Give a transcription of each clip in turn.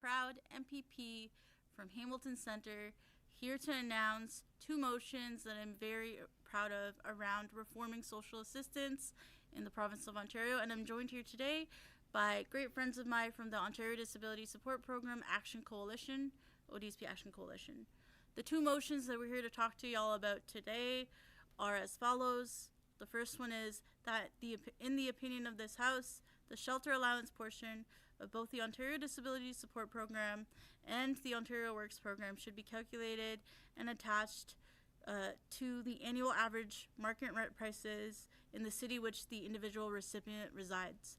proud MPP from Hamilton Center, here to announce two motions that I'm very proud of around reforming social assistance in the province of Ontario. And I'm joined here today by great friends of mine from the Ontario Disability Support Program Action Coalition, ODSP Action Coalition. The two motions that we're here to talk to y'all about today are as follows. The first one is that in the opinion of this House, the shelter allowance portion of both the Ontario Disability Support Program and the Ontario Works Program should be calculated and attached to the annual average market rent prices in the city which the individual recipient resides.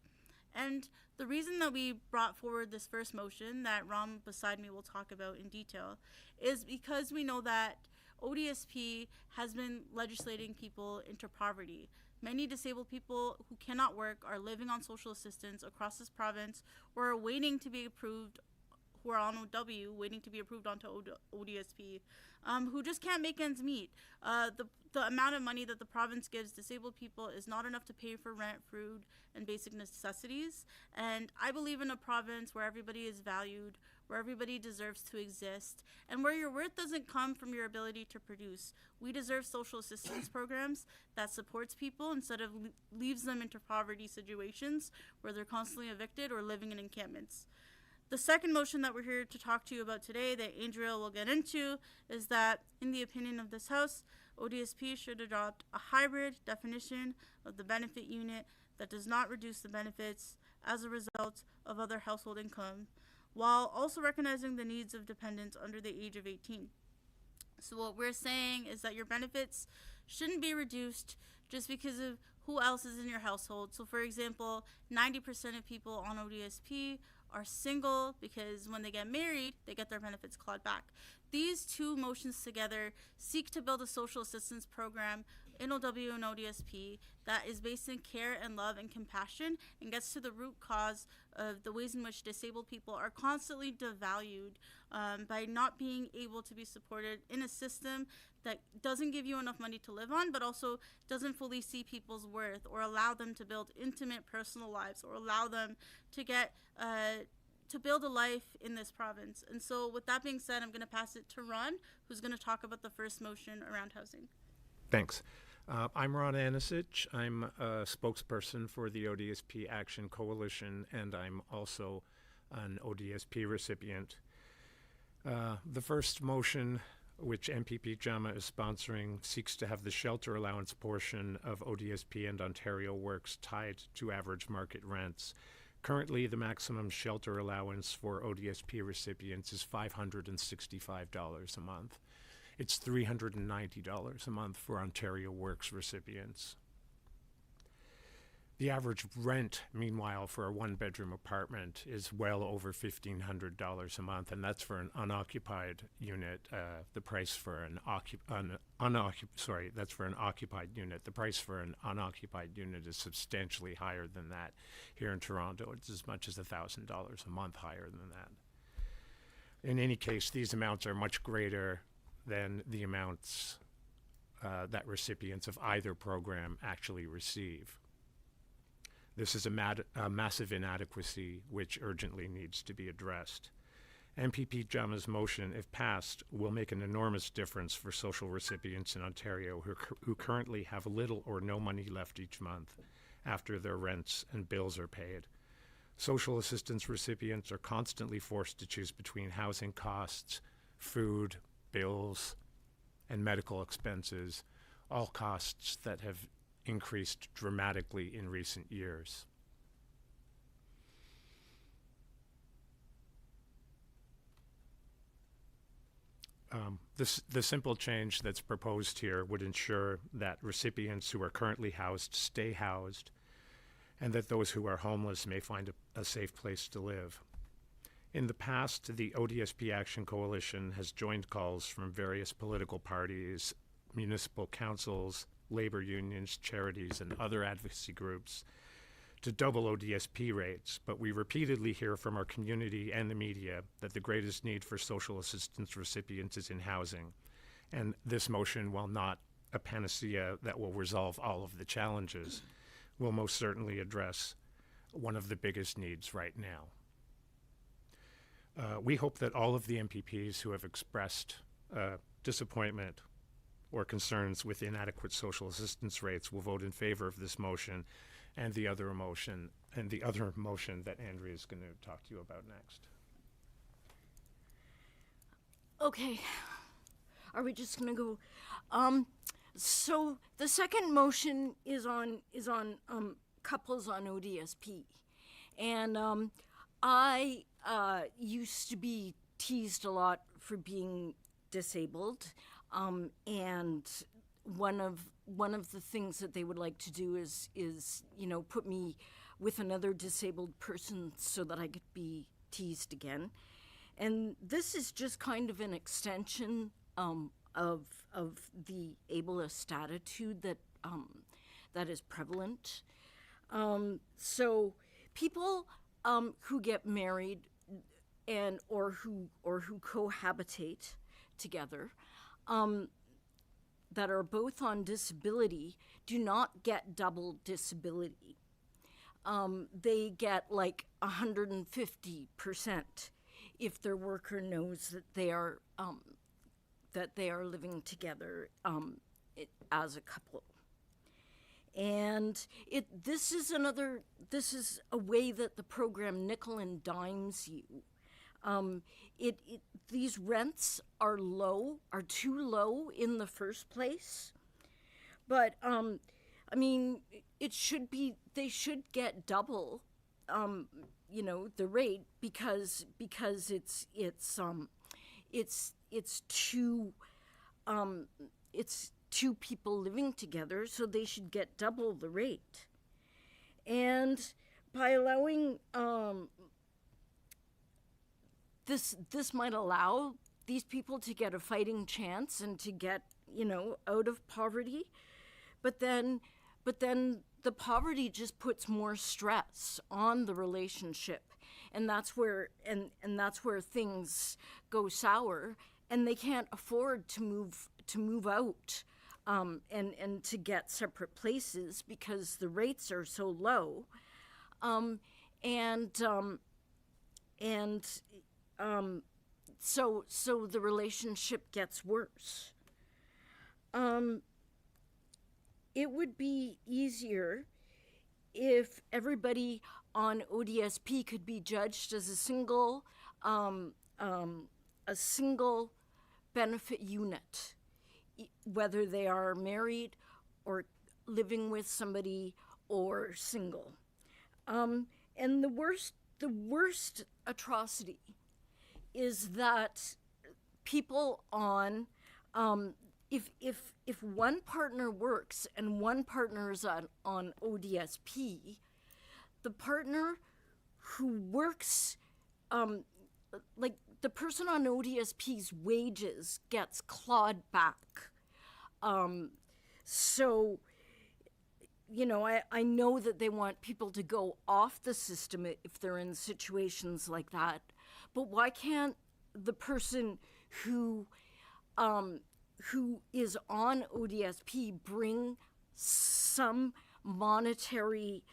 And the reason that we brought forward this first motion that Ram beside me will talk about in detail is because we know that ODSP has been legislating people into poverty. Many disabled people who cannot work are living on social assistance across this province or are waiting to be approved, who are on OW, waiting to be approved onto ODSP, who just can't make ends meet. The amount of money that the province gives disabled people is not enough to pay for rent, food, and basic necessities. And I believe in a province where everybody is valued, where everybody deserves to exist, and where your worth doesn't come from your ability to produce. We deserve social assistance programs that supports people instead of leaves them into poverty situations where they're constantly evicted or living in encampments. The second motion that we're here to talk to you about today that Andrea will get into is that, in the opinion of this House, ODSP should adopt a hybrid definition of the benefit unit that does not reduce the benefits as a result of other household income, while also recognizing the needs of dependents under the age of 18. So what we're saying is that your benefits shouldn't be reduced just because of who else is in your household. So for example, 90% of people on ODSP are single because when they get married, they get their benefits clawed back. These two motions together seek to build a social assistance program in OW and ODSP that is based in care and love and compassion and gets to the root cause of the ways in which disabled people are constantly devalued by not being able to be supported in a system that doesn't give you enough money to live on, but also doesn't fully see people's worth or allow them to build intimate personal lives or allow them to get to build a life in this province. And so with that being said, I'm going to pass it to Ron, who's going to talk about the first motion around housing. Thanks. I'm Ron Anisich. I'm a spokesperson for the ODSP Action Coalition, and I'm also an ODSP recipient. The first motion, which MPP Jama is sponsoring, seeks to have the shelter allowance portion of ODSP and Ontario Works tied to average market rents. Currently, the maximum shelter allowance for ODSP recipients is $565 a month. It's $390 a month for Ontario Works recipients. The average rent, meanwhile, for a one-bedroom apartment is well over $1,500 a month, and that's for an unoccupied unit. The price for an that's for an occupied unit. The price for an unoccupied unit is substantially higher than that. Here in Toronto, it's as much as $1,000 a month higher than that. In any case, these amounts are much greater than the amounts that recipients of either program actually receive. This is a massive inadequacy which urgently needs to be addressed. MPP Jama's motion, if passed, will make an enormous difference for social recipients in Ontario who currently have little or no money left each month after their rents and bills are paid. Social assistance recipients are constantly forced to choose between housing costs, food, bills, and medical expenses, all costs that have increased dramatically in recent years. The simple change that's proposed here would ensure that recipients who are currently housed stay housed, and that those who are homeless may find a safe place to live. In the past, the ODSP Action Coalition has joined calls from various political parties, municipal councils, labor unions, charities, and other advocacy groups to double ODSP rates, but we repeatedly hear from our community and the media that the greatest need for social assistance recipients is in housing. And this motion, while not a panacea that will resolve all of the challenges, will most certainly address one of the biggest needs right now. We hope that all of the MPPs who have expressed disappointment or concerns with inadequate social assistance rates will vote in favor of this motion and the other motion that Andrea is going to talk to you about next. Okay. Are we just gonna go? So the second motion is on couples on ODSP, and I used to be teased a lot for being disabled, and one of the things that they would like to do is put me with another disabled person so that I could be teased again. And this is just kind of an extension of the ableist attitude that is prevalent. So people who get married or who cohabitate together that are both on disability do not get double disability. They get like 150% if their worker knows that they are living together as a couple. And this is a way that the program nickel and dimes you. These rents are too low in the first place, but they should get double the rate because it's two people living together, so they should get double the rate. And by allowing this might allow these people to get a fighting chance and to get out of poverty, but then the poverty just puts more stress on the relationship, and that's where things go sour, and they can't afford to move out and to get separate places because the rates are so low, so the relationship gets worse. It would be easier if everybody on ODSP could be judged as a single benefit unit, whether they are married or living with somebody or single. And the worst atrocity is that people on if one partner works and one partner is on ODSP, the partner who works, the person on ODSP's wages gets clawed back. So, I know that they want people to go off the system if they're in situations like that, but why can't the person who is on ODSP bring some monetary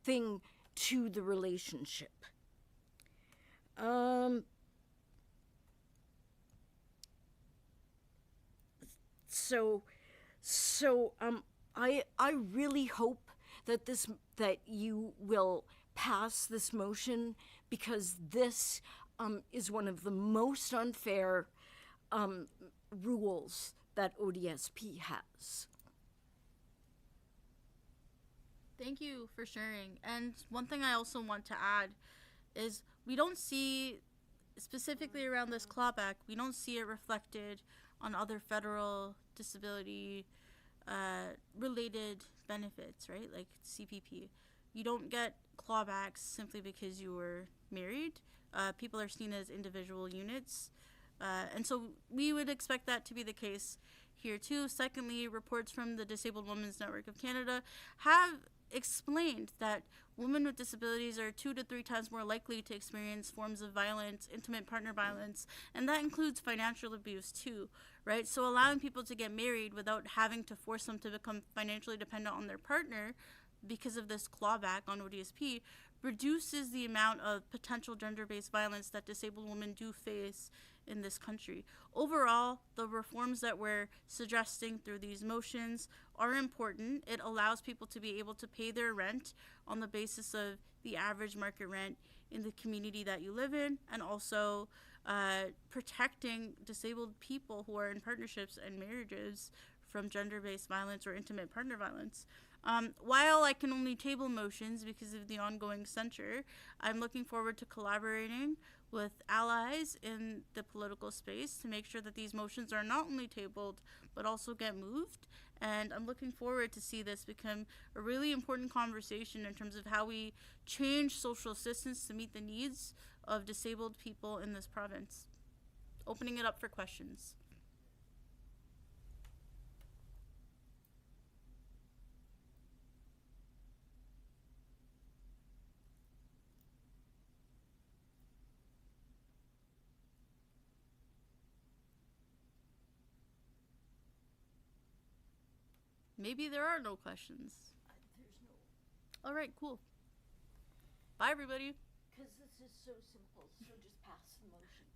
thing to the relationship? I really hope that you will pass this motion, because this is one of the most unfair rules that ODSP has. Thank you for sharing. And one thing I also want to add is we don't see, specifically around this clawback, we don't see it reflected on other federal disability related benefits, right? Like CPP. You don't get clawbacks simply because you were married. People are seen as individual units. And so we would expect that to be the case here too. Secondly, reports from the Disabled Women's Network of Canada have explained that women with disabilities are 2 to 3 times more likely to experience forms of violence, intimate partner violence, and that includes financial abuse too, right? So allowing people to get married without having to force them to become financially dependent on their partner because of this clawback on ODSP reduces the amount of potential gender-based violence that disabled women do face in this country. Overall, the reforms that we're suggesting through these motions are important. It allows people to be able to pay their rent on the basis of the average market rent in the community that you live in, and also protecting disabled people who are in partnerships and marriages from gender-based violence or intimate partner violence. While I can only table motions because of the ongoing censure, I'm looking forward to collaborating with allies in the political space to make sure that these motions are not only tabled but also get moved. And I'm looking forward to see this become a really important conversation in terms of how we change social assistance to meet the needs of disabled people in this province. Opening it up for questions. Maybe there are no questions. There's no, All right, cool. Bye, everybody. because this is so simple, so just pass the motion.